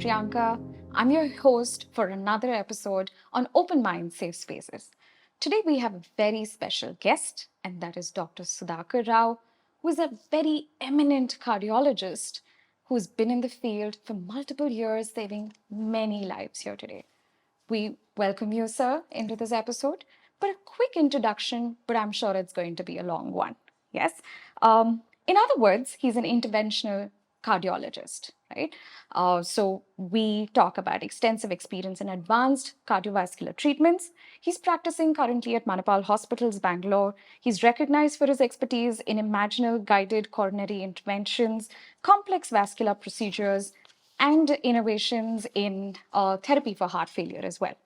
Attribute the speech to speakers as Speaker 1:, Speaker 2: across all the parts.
Speaker 1: Priyanka. I'm your host for another episode on Open Mind Safe Spaces. Today we have a very special guest, and that is Dr. Sudhakar Rao, who is a very eminent cardiologist who's been in the field for multiple years, saving many lives here today. We welcome you, sir, into this episode. But a quick introduction, but I'm sure it's going to be a long one. Yes? In other words, he's an interventional cardiologist, right? So we talk about extensive experience in advanced cardiovascular treatments. He's practicing currently at Manipal Hospitals, Bangalore. He's recognized for his expertise in imaginal guided coronary interventions, complex vascular procedures, and innovations in therapy for heart failure as well.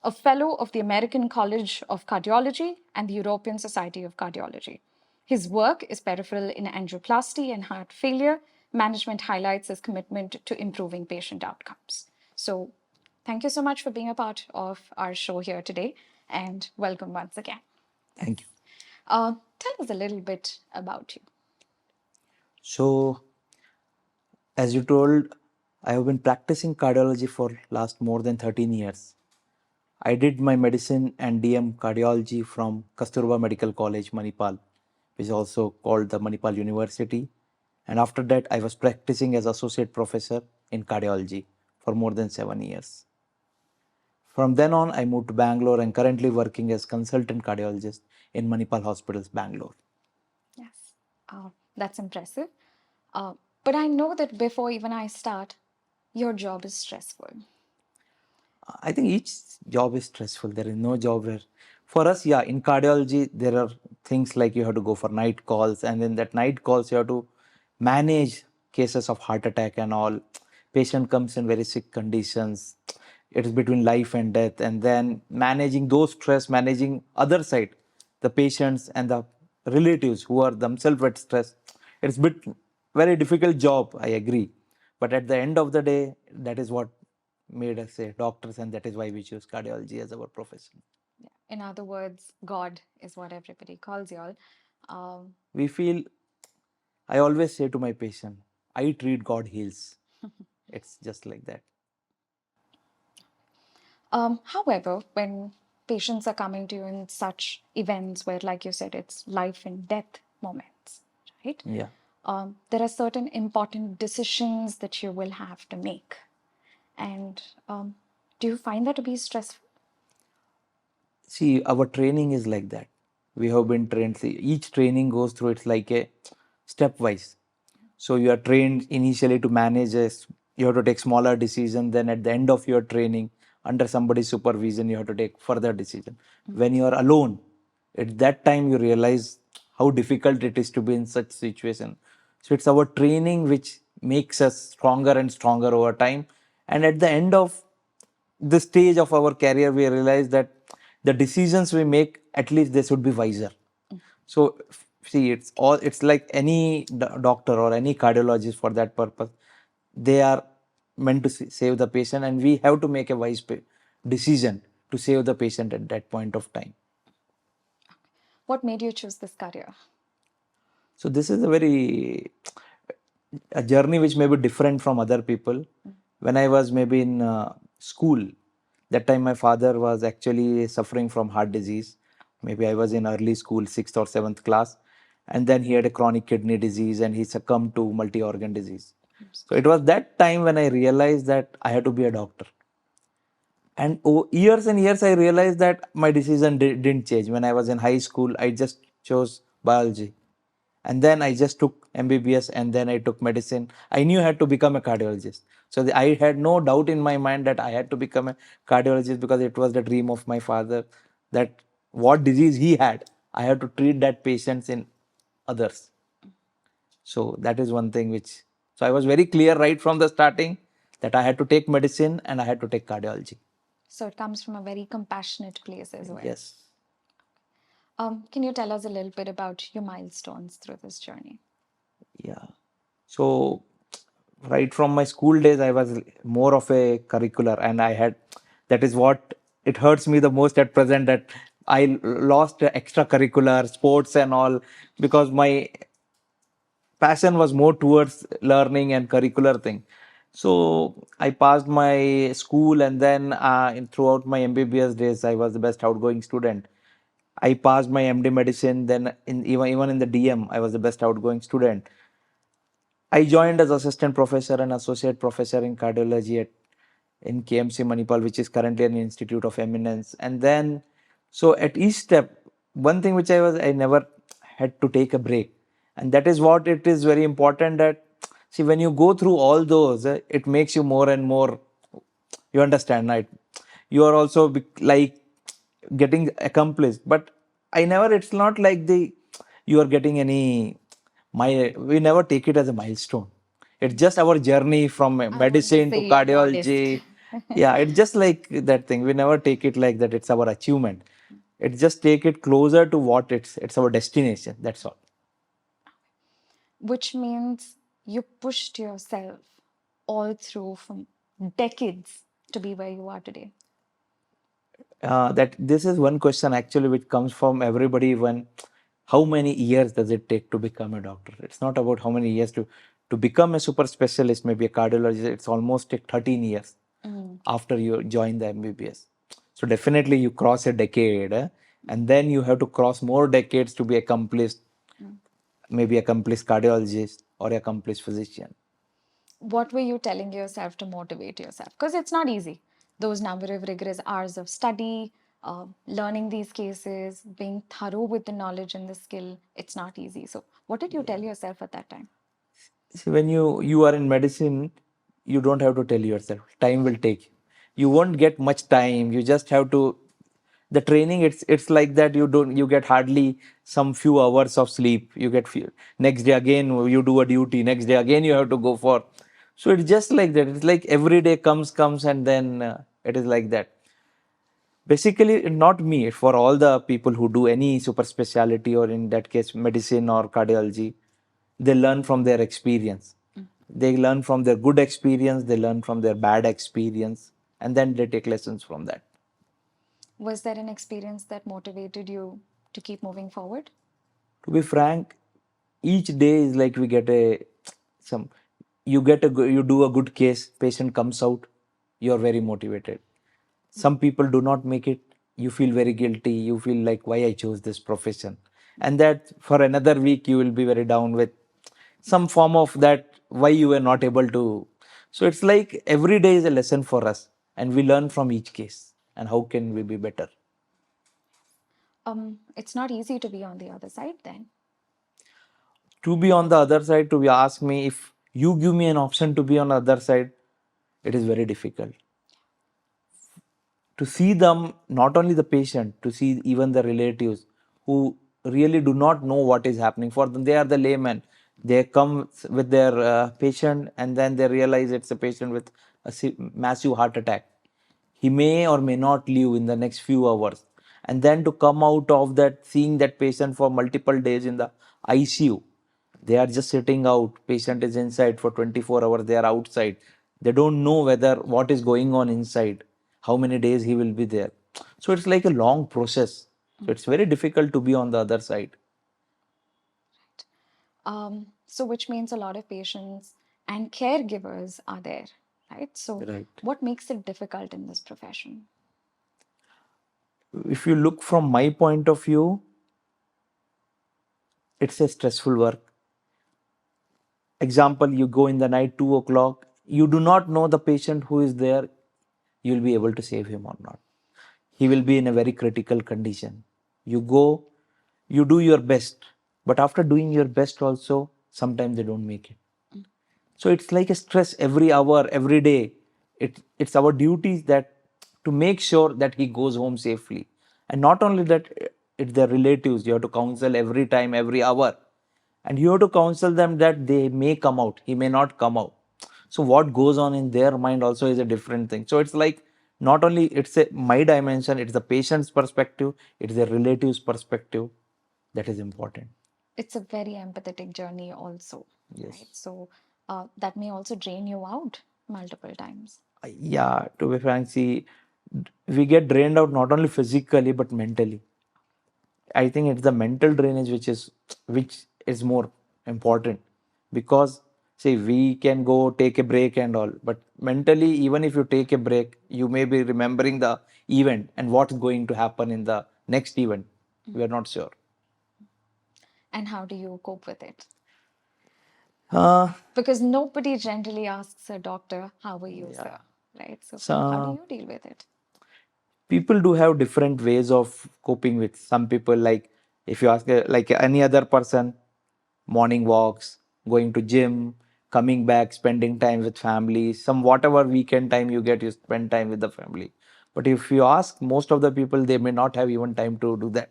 Speaker 1: A fellow of the American College of Cardiology and the European Society of Cardiology. His work is peripheral in angioplasty and heart failure. Management highlights his commitment to improving patient outcomes. So, thank you so much for being a part of our show here today, and welcome once again.
Speaker 2: Thank you.
Speaker 1: Tell us a little bit about you.
Speaker 2: So, as you told, I have been practicing cardiology for last more than 13 years. I did my medicine and DM cardiology from Kasturba Medical College, Manipal, which is also called the Manipal University. And after that, I was practicing as associate professor in cardiology for more than 7 years. From then on, I moved to Bangalore and currently working as consultant cardiologist in Manipal Hospitals, Bangalore.
Speaker 1: Yes, that's impressive. But I know that before even I start, your job is stressful.
Speaker 2: I think each job is stressful. There is no job where, for us, yeah, in cardiology, there are things like you have to go for night calls, and in that night calls, you have to manage cases of heart attack and all. Patient comes in very sick conditions. It is between life and death, and then managing those stress, managing other side, the patients and the relatives who are themselves at stress. It's bit very difficult job, I agree. But at the end of the day, that is what made us say doctors, and that is why we choose cardiology as our profession.
Speaker 1: In other words, God is what everybody calls y'all.
Speaker 2: We feel, I always say to my patient, I treat, God heals. It's just like that.
Speaker 1: However, when patients are coming to you in such events where, like you said, it's life and death moments, right?
Speaker 2: Yeah.
Speaker 1: There are certain important decisions that you will have to make. And do you find that to be stressful?
Speaker 2: See, our training is like that. We have been trained. See, each training goes through, it's like a stepwise. So you are trained initially to manage you have to take smaller decisions. Then at the end of your training, under somebody's supervision, you have to take further decision. When you are alone, at that time you realize how difficult it is to be in such situation. So it's our training which makes us stronger and stronger over time. And at the end of the stage of our career, we realize that the decisions we make, at least they should be wiser. So see, it's like any doctor or any cardiologist for that purpose. They are meant to save the patient, and we have to make a wise decision to save the patient at that point of time.
Speaker 1: What made you choose this career?
Speaker 2: So this is a journey which may be different from other people. When I was maybe in school, that time my father was actually suffering from heart disease. Maybe I was in early school, 6th or 7th class, and then he had a chronic kidney disease and he succumbed to multi-organ disease. So it was that time when I realized that I had to be a doctor. And years and years, I realized that my decision didn't change. When I was in high school, I just chose biology. And then I just took MBBS, and then I took medicine. I knew I had to become a cardiologist. So I had no doubt in my mind that I had to become a cardiologist, because it was the dream of my father, that what disease he had, I had to treat that patients in others. So that is one thing so I was very clear right from the starting that I had to take medicine and I had to take cardiology.
Speaker 1: So it comes from a very compassionate place as well.
Speaker 2: Yes.
Speaker 1: Can you tell us a little bit about your milestones through this journey?
Speaker 2: Yeah. So right from my school days, I was more of a curricular, and that is what it hurts me the most at present, that I lost extracurricular sports and all, because my passion was more towards learning and curricular thing. So I passed my school, and then throughout my MBBS days I was the best outgoing student. I passed my MD medicine, then even in the DM I was the best outgoing student. I joined as assistant professor and associate professor in cardiology in KMC Manipal, which is currently an institute of eminence. And then, so at each step, one thing which I never had to take a break. And that is what it is very important that, see, when you go through all those, it makes you more and more, you understand, right? You are also like getting accomplished. But I never, it's not like you are getting any, we never take it as a milestone. It's just our journey from
Speaker 1: I want to
Speaker 2: medicine to
Speaker 1: say you're modest.
Speaker 2: cardiology. Yeah, it's just like that thing. We never take it like that. It's our achievement. It just take it closer to what it's our destination. That's all.
Speaker 1: Which means you pushed yourself all through from decades to be where you are today.
Speaker 2: That this is one question actually which comes from everybody, when how many years does it take to become a doctor? It's not about how many years to become a super specialist, maybe a cardiologist. It's almost take 13 years after you join the MBBS. So definitely you cross a decade, and then you have to cross more decades to be accomplished, maybe accomplished cardiologist or accomplished physician.
Speaker 1: What were you telling yourself to motivate yourself? Because it's not easy. Those number of rigorous hours of study, learning these cases, being thorough with the knowledge and the skill, it's not easy. So, what did you tell yourself at that time?
Speaker 2: See, when you are in medicine, you don't have to tell yourself. Time will take you. You won't get much time. You just have to. The training, it's like that. You get hardly some few hours of sleep. You get next day again you do a duty. Next day again you have to go for. So it's just like that. It's like every day comes, and then it is like that. Basically, not me. For all the people who do any super specialty, or in that case medicine or cardiology, they learn from their experience. They learn from their good experience, they learn from their bad experience, and then they take lessons from that.
Speaker 1: Was there an experience that motivated you to keep moving forward?
Speaker 2: To be frank, each day is like we get a some you do a good case, patient comes out, you're very motivated. Some people do not make it, you feel very guilty, you feel like why I chose this profession, and that for another week you will be very down with some form of that why you were not able to. So it's like every day is a lesson for us, and we learn from each case and how can we be better.
Speaker 1: It's not easy to be on the other side then.
Speaker 2: To be on the other side, to be ask me, if you give me an option to be on the other side, it is very difficult to see them, not only the patient, to see even the relatives who really do not know what is happening. For them, they are the layman. They come with their patient, and then they realize it's a patient with a massive heart attack. He may or may not live in the next few hours. And then to come out of that, seeing that patient for multiple days in the ICU, they are just sitting out. Patient is inside for 24 hours, they are outside. They don't know whether what is going on inside, how many days he will be there. So it's like a long process. So it's very difficult to be on the other side.
Speaker 1: So, which means a lot of patients and caregivers are there, right? So,
Speaker 2: Right.
Speaker 1: what makes it difficult in this profession?
Speaker 2: If you look from my point of view, it's a stressful work. Example, you go in the night 2 o'clock, you do not know the patient who is there, you will be able to save him or not. He will be in a very critical condition. You go, you do your best, but after doing your best also, sometimes they don't make it. So it's like a stress every hour, every day. It's our duties that to make sure that he goes home safely. And not only that, it's their relatives. You have to counsel every time, every hour. And you have to counsel them that they may come out, he may not come out. So what goes on in their mind also is a different thing. So it's like not only it's a my dimension, it's the patient's perspective, it's the relative's perspective that is important.
Speaker 1: It's a very empathetic journey, also,
Speaker 2: Yes.
Speaker 1: right? So, that may also drain you out multiple times.
Speaker 2: Yeah, to be frank, see, we get drained out not only physically but mentally. I think it's the mental drainage which is more important, because See, we can go take a break and all, but mentally, even if you take a break, you may be remembering the event and what's going to happen in the next event. We are not sure.
Speaker 1: And how do you cope with it?
Speaker 2: Uh,
Speaker 1: Because nobody generally asks a doctor, how are you,
Speaker 2: yeah.
Speaker 1: sir? Right? So, how do
Speaker 2: So
Speaker 1: you deal with it?
Speaker 2: people do have different ways of coping with. Some people, like if you ask like any other person, morning walks, going to gym, coming back, spending time with family, some whatever weekend time you get, you spend time with the family. But if you ask most of the people, they may not have even time to do that.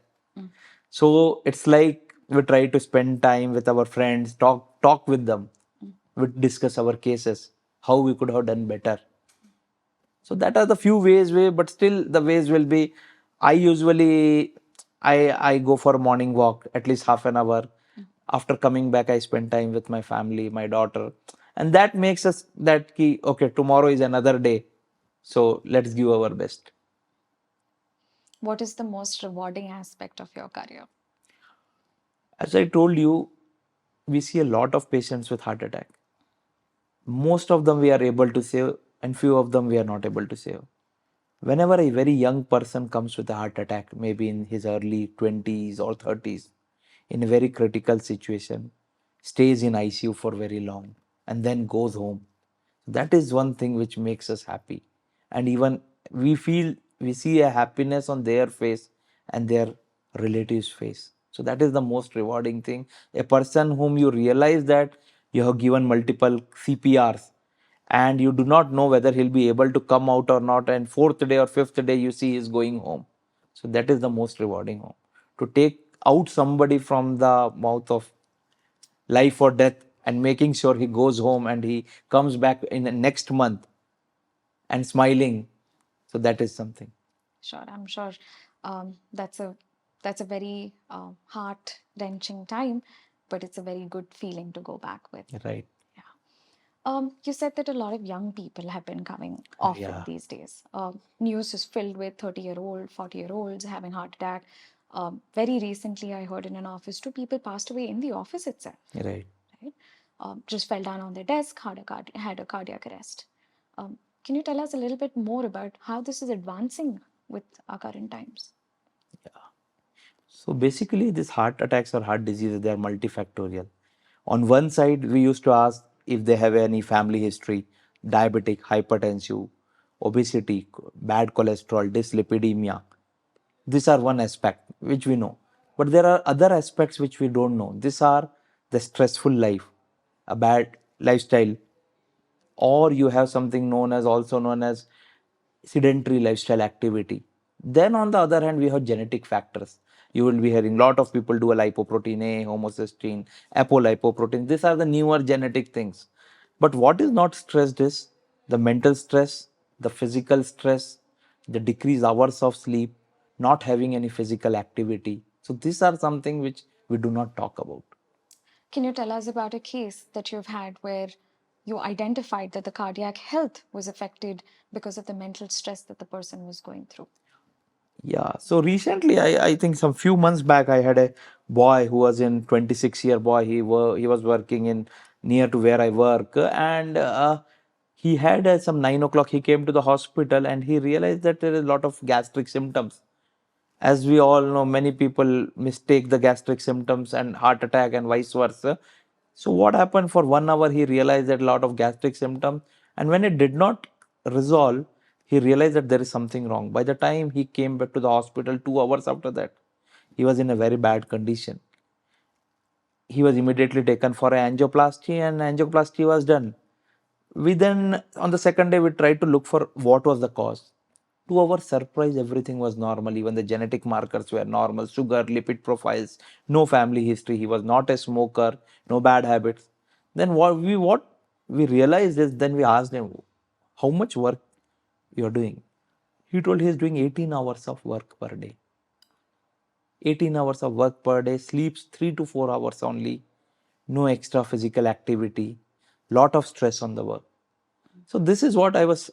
Speaker 2: So it's like we try to spend time with our friends, talk with them, we discuss our cases, how we could have done better. So that are the few ways, but still the ways will be. I usually I go for a morning walk at least half an hour. After coming back, I spend time with my family, my daughter, and that makes us that key. Okay, tomorrow is another day, so let's give our best.
Speaker 1: What is the most rewarding aspect of your career?
Speaker 2: As I told you, we see a lot of patients with heart attack. Most of them we are able to save, and few of them we are not able to save. Whenever a very young person comes with a heart attack, maybe in his early 20s or 30s, in a very critical situation, stays in ICU for very long, and then goes home, that is one thing which makes us happy. And even we feel, we see a happiness on their face and their relatives' face. So that is the most rewarding thing. A person whom you realize that you have given multiple CPRs and you do not know whether he'll be able to come out or not, and fourth day or fifth day you see he's going home. So that is the most rewarding home. To take out somebody from the mouth of life or death and making sure he goes home and he comes back in the next month and smiling. So that is something.
Speaker 1: Sure, I'm sure that's a very heart wrenching time, but it's a very good feeling to go back with.
Speaker 2: Right.
Speaker 1: Yeah. You said that a lot of young people have been coming often
Speaker 2: Yeah.
Speaker 1: these days. News is filled with 30-year-old, 40-year-olds having heart attack. Very recently, I heard in an office, two people passed away in the office itself.
Speaker 2: Right.
Speaker 1: Right? Just fell down on their desk, had a cardiac arrest. Can you tell us a little bit more about how this is advancing with our current times?
Speaker 2: So basically, these heart attacks or heart diseases, they are multifactorial. On one side, we used to ask if they have any family history, diabetic, hypertensive, obesity, bad cholesterol, dyslipidemia. These are one aspect which we know. But there are other aspects which we don't know. These are the stressful life, a bad lifestyle, or you have something known as also known as sedentary lifestyle activity. Then on the other hand, we have genetic factors. You will be hearing a lot of people do a lipoprotein A, homocysteine, apolipoprotein. These are the newer genetic things. But what is not stressed is the mental stress, the physical stress, the decreased hours of sleep, not having any physical activity. So these are something which we do not talk about.
Speaker 1: Can you tell us about a case that you've had where you identified that the cardiac health was affected because of the mental stress that the person was going through?
Speaker 2: Yeah, so recently, I think some few months back, I had a boy who was in 26-year boy. He was working in near to where I work, and he had some 9 o'clock. He came to the hospital and he realized that there is a lot of gastric symptoms. As we all know, many people mistake the gastric symptoms and heart attack and vice versa. So what happened, for 1 hour he realized that a lot of gastric symptoms, and when it did not resolve, he realized that there is something wrong. By the time he came back to the hospital 2 hours after that, he was in a very bad condition. He was immediately taken for angioplasty and angioplasty was done. We then, on the second day, we tried to look for what was the cause. To our surprise, everything was normal. Even the genetic markers were normal: sugar, lipid profiles, no family history. He was not a smoker, no bad habits. Then what we realized is, then we asked him, how much work you're doing? He told he is doing 18 hours of work per day. 18 hours of work per day, sleeps 3 to 4 hours only, no extra physical activity, lot of stress on the work. So this is what I was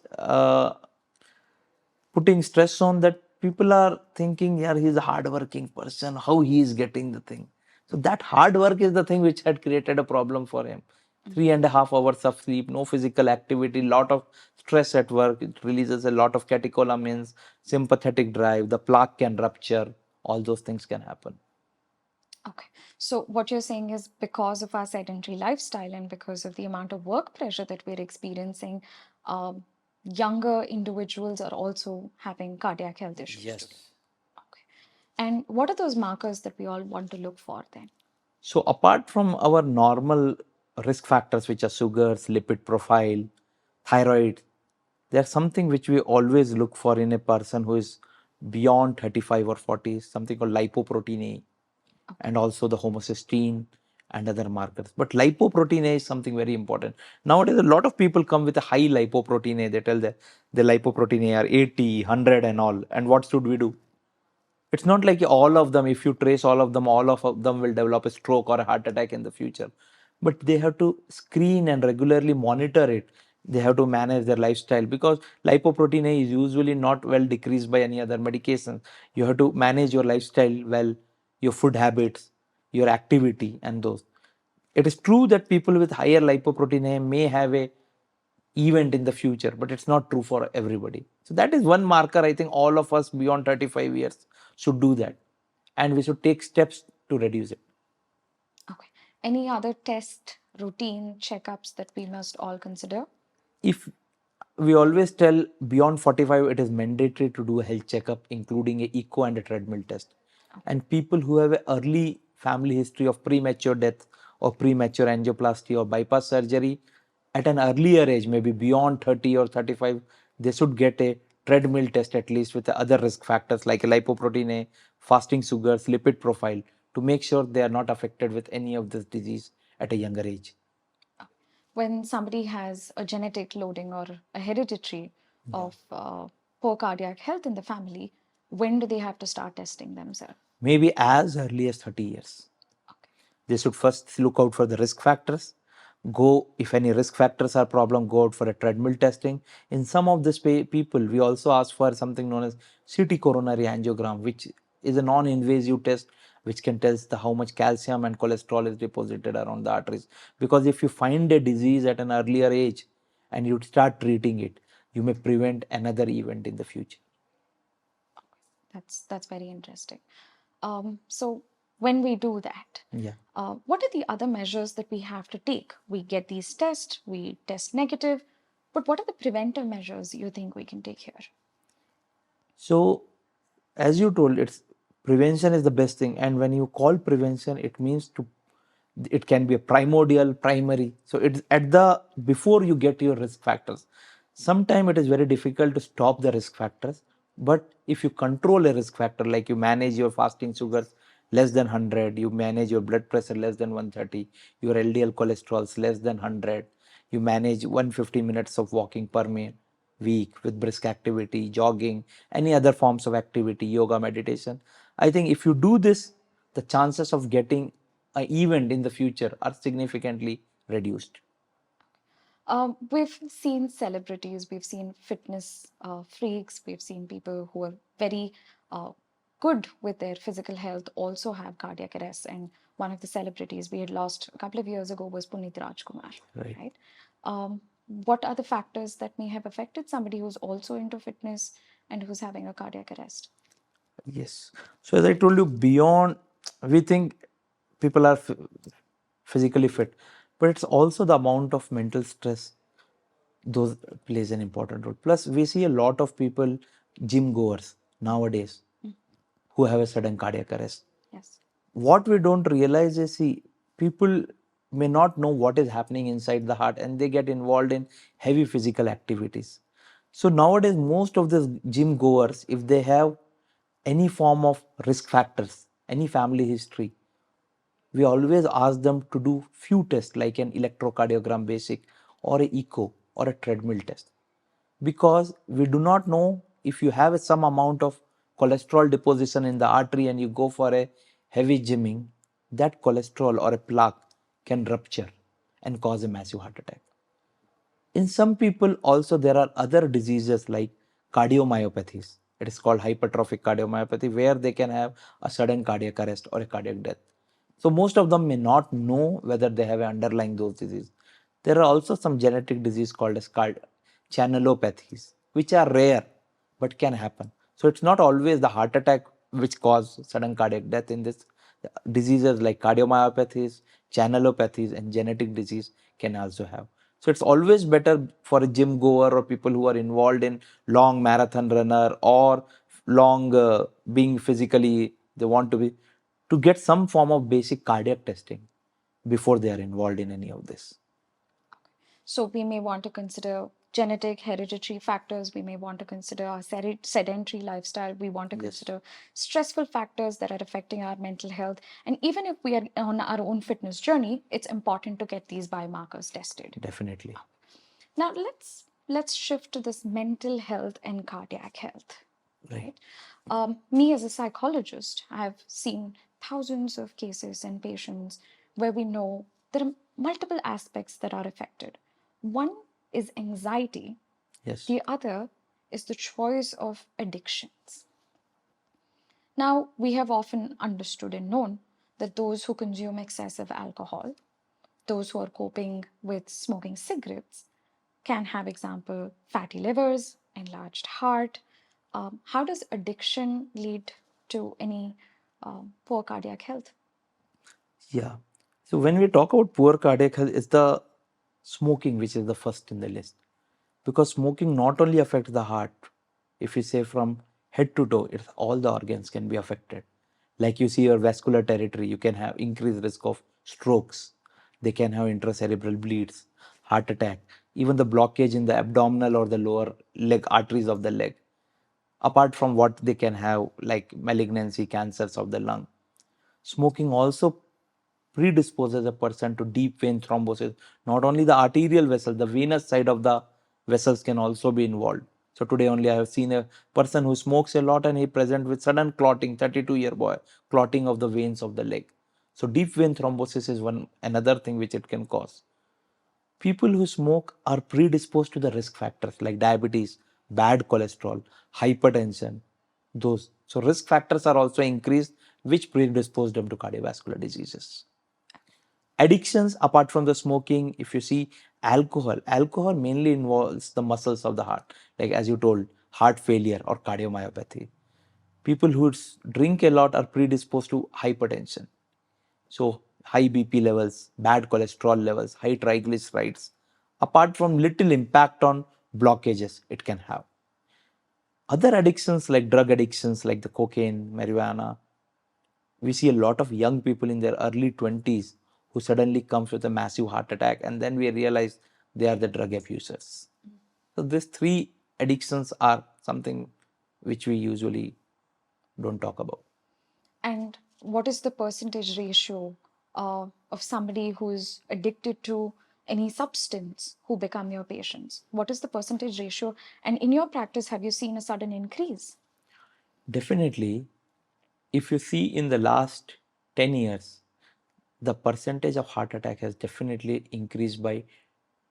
Speaker 2: putting stress on, that people are thinking, yeah, he's a hardworking person, how he is getting the thing. So that hard work is the thing which had created a problem for him. 3.5 hours of sleep, no physical activity, lot of stress at work. It releases a lot of catecholamines, sympathetic drive. The plaque can rupture. All those things can happen.
Speaker 1: Okay. So what you're saying is because of our sedentary lifestyle and because of the amount of work pressure that we're experiencing, um, younger individuals are also having cardiac health issues
Speaker 2: Yes.
Speaker 1: today. Okay. And what are those markers that we all want to look for then?
Speaker 2: So apart from our normal risk factors, which are sugars, lipid profile, thyroid, there's something which we always look for in a person who is beyond 35 or 40, something called lipoprotein A, and also the homocysteine and other markers. But lipoprotein A is something very important. Nowadays, a lot of people come with a high lipoprotein A. They tell that the lipoprotein A are 80, 100 and all. And what should we do? It's not like all of them, if you trace all of them will develop a stroke or a heart attack in the future. But they have to screen and regularly monitor it. They have to manage their lifestyle because lipoprotein A is usually not well decreased by any other medication. You have to manage your lifestyle well, your food habits, your activity, and those. It is true that people with higher lipoprotein A may have a event in the future, but it's not true for everybody. So that is one marker. I think all of us beyond 35 years should do that, and we should take steps to reduce it.
Speaker 1: Okay. Any other test, routine, checkups that we must all consider?
Speaker 2: If we always tell beyond 45 it is mandatory to do a health checkup including a echo and a treadmill test, and people who have an early family history of premature death or premature angioplasty or bypass surgery at an earlier age, maybe beyond 30 or 35, they should get a treadmill test at least with the other risk factors like lipoprotein A, fasting sugars, lipid profile, to make sure they are not affected with any of this disease at a younger age.
Speaker 1: When somebody has a genetic loading or a hereditary of poor cardiac health in the family, when do they have to start testing themselves?
Speaker 2: Maybe as early as 30 years.
Speaker 1: Okay.
Speaker 2: They should first look out for the risk factors. Go, if any risk factors are problem, go out for a treadmill testing. In some of these people, we also ask for something known as CT coronary angiogram, which is a non-invasive test which can tell the how much calcium and cholesterol is deposited around the arteries. Because if you find a disease at an earlier age and you start treating it, you may prevent another event in the future.
Speaker 1: That's very interesting. So when we do that,
Speaker 2: Yeah.
Speaker 1: what are the other measures that we have to take? We get these tests, we test negative, but what are the preventive measures you think we can take here?
Speaker 2: So, as you told, it's prevention is the best thing, and when you call prevention, it means to it can be a primordial, primary. So it's at the before you get your risk factors. Sometimes it is very difficult to stop the risk factors, but if you control a risk factor, like you manage your fasting sugars less than 100, you manage your blood pressure less than 130, your LDL cholesterol less than 100, you manage 150 minutes of walking per week with brisk activity, jogging, any other forms of activity, yoga, meditation. I think if you do this, the chances of getting an event in the future are significantly reduced.
Speaker 1: We've seen celebrities, we've seen fitness freaks, we've seen people who are very uh, good with their physical health also have cardiac arrest. And one of the celebrities we had lost a couple of years ago was Puneet Rajkumar,
Speaker 2: Right.
Speaker 1: right? What are the factors that may have affected somebody who's also into fitness and who's having a cardiac arrest?
Speaker 2: Yes. So as I told you, beyond we think people are physically fit, but it's also the amount of mental stress those plays an important role. Plus, we see a lot of people, gym goers nowadays, who have a sudden cardiac arrest.
Speaker 1: Yes.
Speaker 2: What we don't realize is, see, people may not know what is happening inside the heart and they get involved in heavy physical activities. So nowadays, most of the gym goers, if they have any form of risk factors, any family history, we always ask them to do few tests like an electrocardiogram basic or a echo or a treadmill test, because we do not know if you have some amount of cholesterol deposition in the artery and you go for a heavy gymming, that cholesterol or a plaque can rupture and cause a massive heart attack. In some people also there are other diseases like cardiomyopathies. It is called hypertrophic cardiomyopathy, where they can have a sudden cardiac arrest or a cardiac death. So most of them may not know whether they have an underlying those disease. There are also some genetic disease called as channelopathies, which are rare but can happen. So it's not always the heart attack which cause sudden cardiac death in this. Diseases like cardiomyopathies, channelopathies, and genetic disease can also have. So it's always better for a gym goer or people who are involved in long marathon runner or long being physically, they want to get some form of basic cardiac testing before they are involved in any of this.
Speaker 1: So we may want to consider genetic hereditary factors. We may want to consider our sedentary lifestyle. We want to consider stressful factors that are affecting our mental health. And even if we are on our own fitness journey, it's important to get these biomarkers tested.
Speaker 2: Definitely.
Speaker 1: Now let's shift to this mental health and cardiac health. Right. Me as a psychologist, I have seen thousands of cases and patients where we know there are multiple aspects that are affected. One is anxiety.
Speaker 2: Yes.
Speaker 1: The other is the choice of addictions. Now, we have often understood and known that those who consume excessive alcohol, those who are coping with smoking cigarettes, can have, example, fatty livers, enlarged heart. How does addiction lead to any poor cardiac health?
Speaker 2: Yeah. So when we talk about poor cardiac health, it's the smoking which is the first in the list. Because smoking not only affects the heart, if you say from head to toe, it's all the organs can be affected. Like you see your vascular territory, you can have increased risk of strokes. They can have intracerebral bleeds, heart attack, even the blockage in the abdominal or the lower leg arteries of the leg. Apart from what they can have, like malignancy, cancers of the lung. Smoking also predisposes a person to deep vein thrombosis. Not only the arterial vessel, the venous side of the vessels can also be involved. So today only I have seen a person who smokes a lot and he present with sudden clotting, 32-year boy, clotting of the veins of the leg. So deep vein thrombosis is one another thing which it can cause. People who smoke are predisposed to the risk factors like diabetes, bad cholesterol, hypertension, those. So risk factors are also increased, which predispose them to cardiovascular diseases. Addictions, apart from the smoking, if you see alcohol mainly involves the muscles of the heart, like as you told, heart failure or cardiomyopathy. People who drink a lot are predisposed to hypertension. So high BP levels, bad cholesterol levels, high triglycerides, apart from little impact on blockages it can have. Other addictions like drug addictions like the cocaine, marijuana, we see a lot of young people in their early 20s who suddenly comes with a massive heart attack and then we realize they are the drug abusers. So these three addictions are something which we usually don't talk about.
Speaker 1: And what is the percentage ratio of somebody who is addicted to any substance who become your patients? What is the percentage ratio? And in your practice, have you seen a sudden increase?
Speaker 2: Definitely, if you see in the last 10 years, the percentage of heart attack has definitely increased by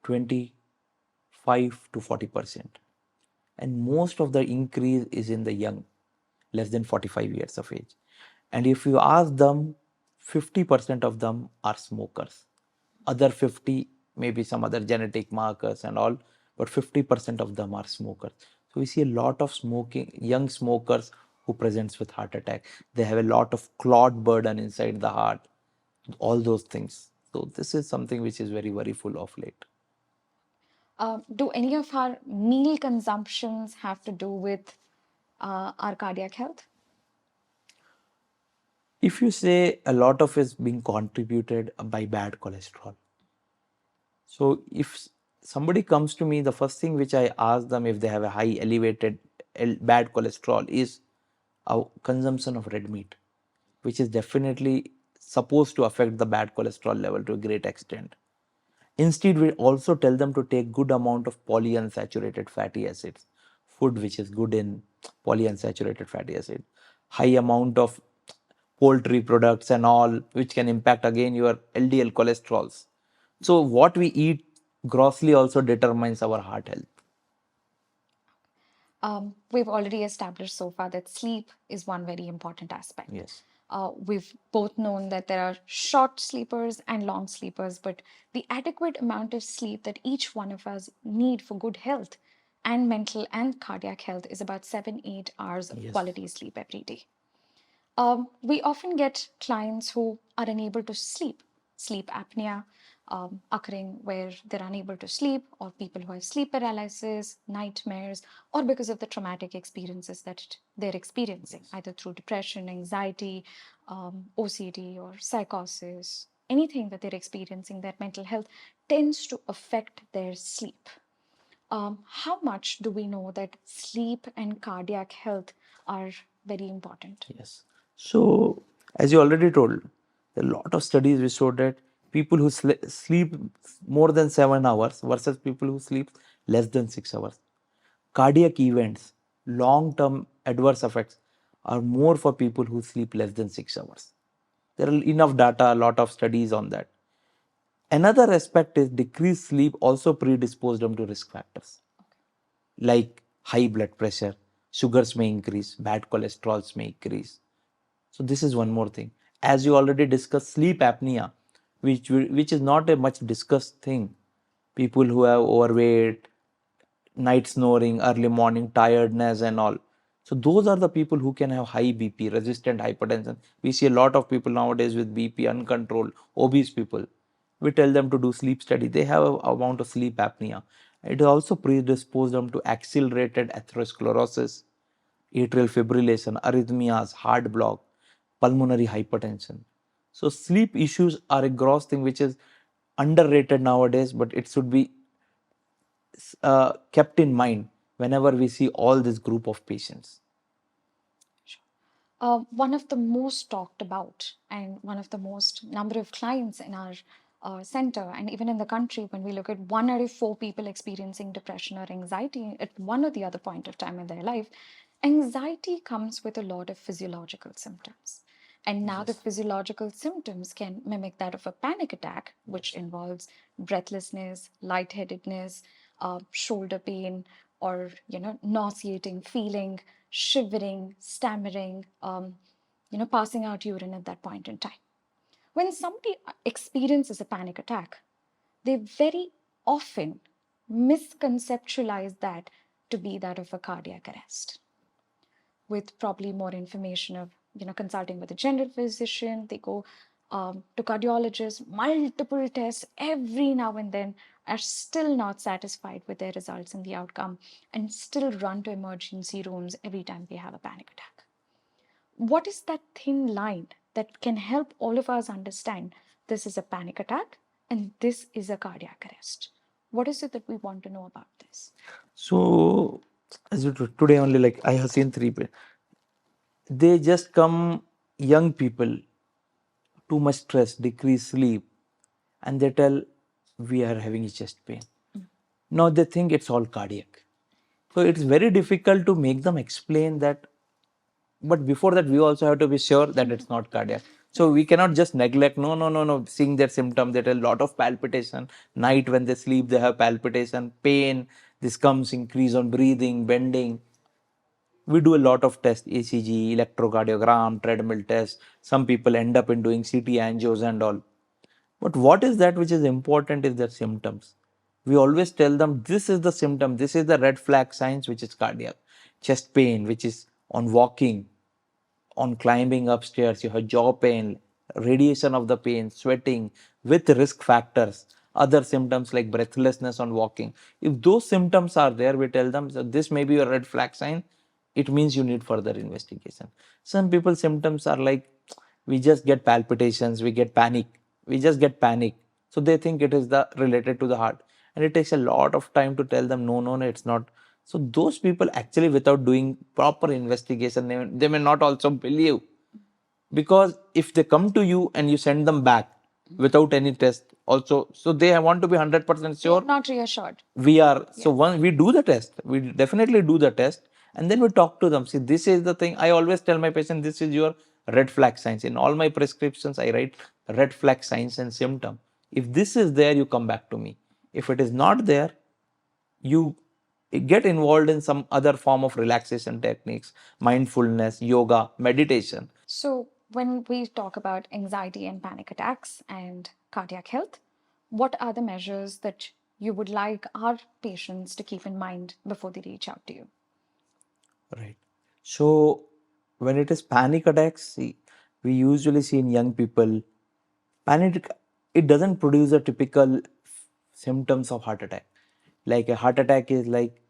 Speaker 2: 25 to 40%. And most of the increase is in the young, less than 45 years of age. And if you ask them, 50% of them are smokers. Other 50, maybe some other genetic markers and all, but 50% of them are smokers. So we see a lot of smoking, young smokers who presents with heart attack. They have a lot of clot burden inside the heart, all those things. So this is something which is very worryful of late.
Speaker 1: Do any of our meal consumptions have to do with our cardiac health?
Speaker 2: If you say a lot of is being contributed by bad cholesterol. So if somebody comes to me, the first thing which I ask them if they have a high elevated bad cholesterol is a consumption of red meat, which is definitely supposed to affect the bad cholesterol level to a great extent. Instead, we also tell them to take good amount of polyunsaturated fatty acids, food which is good in polyunsaturated fatty acid, high amount of poultry products and all, which can impact again your LDL cholesterols. So what we eat grossly also determines our heart health.
Speaker 1: We've already established so far that sleep is one very important aspect.
Speaker 2: Yes.
Speaker 1: We've both known that there are short sleepers and long sleepers, but the adequate amount of sleep that each one of us need for good health and mental and cardiac health is about 7-8 hours of quality sleep every day. We often get clients who are unable to sleep, sleep apnea occurring where they're unable to sleep, or people who have sleep paralysis, nightmares, or because of the traumatic experiences that they're experiencing, either through depression, anxiety, OCD, or psychosis. Anything that they're experiencing, their mental health tends to affect their sleep. How much do we know that sleep and cardiac health are very important?
Speaker 2: Yes. So, as you already told, there are a lot of studies which show that people who sleep more than 7 hours versus people who sleep less than 6 hours. Cardiac events, long term adverse effects are more for people who sleep less than 6 hours. There are enough data, a lot of studies on that. Another aspect is decreased sleep also predisposed them to risk factors like high blood pressure, sugars may increase, bad cholesterols may increase. So this is one more thing. As you already discussed, sleep apnea, which is not a much discussed thing. People who have overweight, night snoring, early morning tiredness, and all. So those are the people who can have high BP, resistant hypertension. We see a lot of people nowadays with BP uncontrolled, obese people. We tell them to do sleep study. They have a amount of sleep apnea. It also predisposes them to accelerated atherosclerosis, atrial fibrillation, arrhythmias, heart block, pulmonary hypertension. So sleep issues are a gross thing which is underrated nowadays, but it should be kept in mind whenever we see all this group of patients.
Speaker 1: One of the most talked about and one of the most number of clients in our center and even in the country, when we look at 1 out of 4 people experiencing depression or anxiety at one or the other point of time in their life, anxiety comes with a lot of physiological symptoms. And now the physiological symptoms can mimic that of a panic attack, which involves breathlessness, lightheadedness, shoulder pain, or nauseating feeling, shivering, stammering, passing out urine at that point in time. When somebody experiences a panic attack, they very often misconceptualize that to be that of a cardiac arrest. With probably more information of consulting with a general physician, they go to cardiologists, multiple tests every now and then, are still not satisfied with their results and the outcome, and still run to emergency rooms every time they have a panic attack. What is that thin line that can help all of us understand this is a panic attack and this is a cardiac arrest? What is it that we want to know about this?
Speaker 2: So, as you today only, like I have seen three people. They just come young people, too much stress, decreased sleep, and they tell we are having a chest pain. Now they think it's all cardiac. So it's very difficult to make them explain that. But before that, we also have to be sure that it's not cardiac. So we cannot just neglect. No, no, no, no. Seeing their symptom, they tell a lot of palpitation. Night when they sleep, they have palpitation, pain. This comes increase on breathing, bending. We do a lot of tests, ECG, electrocardiogram, treadmill test. Some people end up in doing CT angios and all. But what is that which is important is their symptoms. We always tell them this is the symptom, this is the red flag signs, which is cardiac. Chest pain, which is on walking, on climbing upstairs, you have jaw pain, radiation of the pain, sweating with risk factors, other symptoms like breathlessness on walking. If those symptoms are there, we tell them so this may be a red flag sign, it means you need further investigation. Some people symptoms are like we just get palpitations, we get panic, we just get panic. So they think it is the related to the heart. And it takes a lot of time to tell them no, no, no, it's not. So those people actually without doing proper investigation, they may not also believe. Because if they come to you and you send them back without any test also, so they want to be 100% sure.
Speaker 1: Not reassured.
Speaker 2: We are, so once we do the test, we definitely do the test, and then we talk to them. See, this is the thing. I always tell my patient, this is your red flag signs. In all my prescriptions, I write red flag signs and symptom. If this is there, you come back to me. If it is not there, you get involved in some other form of relaxation techniques, mindfulness, yoga, meditation.
Speaker 1: So when we talk about anxiety and panic attacks and cardiac health, what are the measures that you would like our patients to keep in mind before they reach out to you?
Speaker 2: Right. So when it is panic attacks, we usually see in young people, panic, it doesn't produce a typical symptoms of heart attack. Like a heart attack is like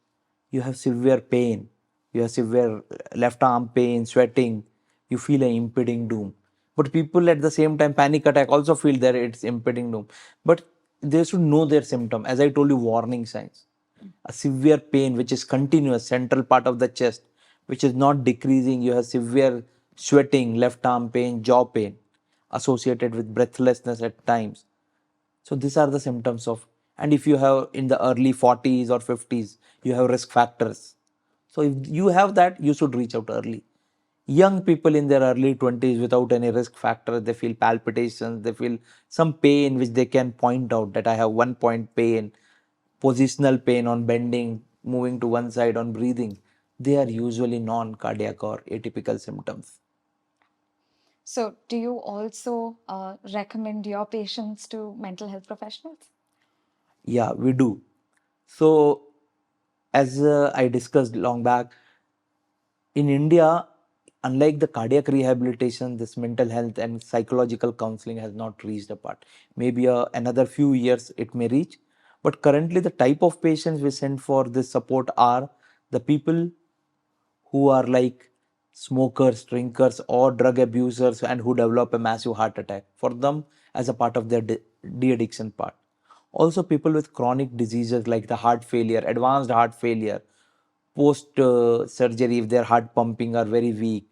Speaker 2: you have severe pain, you have severe left arm pain, sweating, you feel an impending doom. But people at the same time, panic attack also feel that it's impending doom. But they should know their symptom. As I told you, warning signs. A severe pain which is continuous, central part of the chest, which is not decreasing. You have severe sweating, left arm pain, jaw pain associated with breathlessness at times. So these are the symptoms of, and if you have in the early 40s or 50s, you have risk factors. So if you have that, you should reach out early. Young people in their early 20s without any risk factor, they feel palpitations, they feel some pain which they can point out that I have 1 point pain, positional pain on bending, moving to one side, on breathing. They are usually non-cardiac or atypical symptoms.
Speaker 1: So, do you also recommend your patients to mental health professionals?
Speaker 2: Yeah, we do. So, as I discussed long back, in India, unlike the cardiac rehabilitation, this mental health and psychological counseling has not reached a part. Maybe another few years it may reach. But currently, the type of patients we send for this support are the people who are like smokers, drinkers, or drug abusers and who develop a massive heart attack for them as a part of their de addiction part. Also, people with chronic diseases like the heart failure, advanced heart failure, post surgery, if their heart pumping are very weak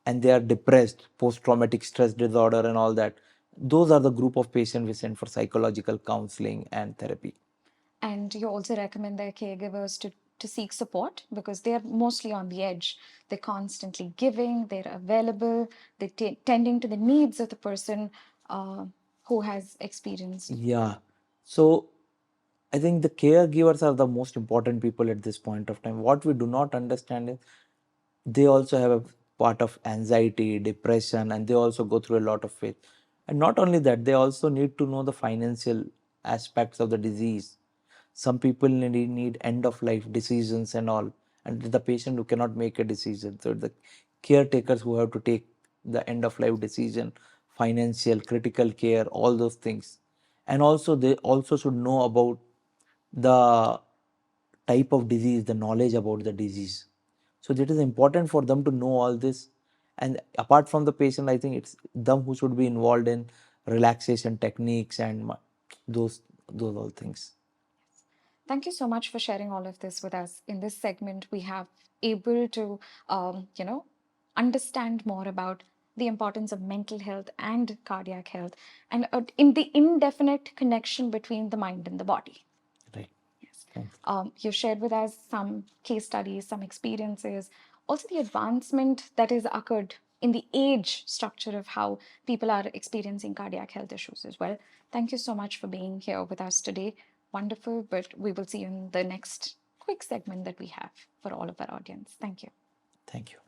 Speaker 2: and they are depressed, post traumatic stress disorder, and all that. Those are the group of patients we send for psychological counseling and therapy.
Speaker 1: And you also recommend their caregivers to seek support because they're mostly on the edge. They're constantly giving, they're available, they're tending to the needs of the person who has experienced.
Speaker 2: Yeah. So I think the caregivers are the most important people at this point of time. What we do not understand is they also have a part of anxiety, depression, and they also go through a lot of faith. And not only that, they also need to know the financial aspects of the disease. Some people need end of life decisions and all, and the patient who cannot make a decision. So the caretakers who have to take the end of life decision, financial, critical care, all those things. And also they also should know about the type of disease, the knowledge about the disease. So it is important for them to know all this. And apart from the patient, I think it's them who should be involved in relaxation techniques and those all things.
Speaker 1: Thank you so much for sharing all of this with us. In this segment, we have able to, understand more about the importance of mental health and cardiac health, and in the indefinite connection between the mind and the body.
Speaker 2: Right.
Speaker 1: Yes.
Speaker 2: Thanks.
Speaker 1: You shared with us some case studies, some experiences, also the advancement that has occurred in the age structure of how people are experiencing cardiac health issues as well. Thank you so much for being here with us today. Wonderful, but we will see you in the next quick segment that we have for all of our audience. Thank you.
Speaker 2: Thank you.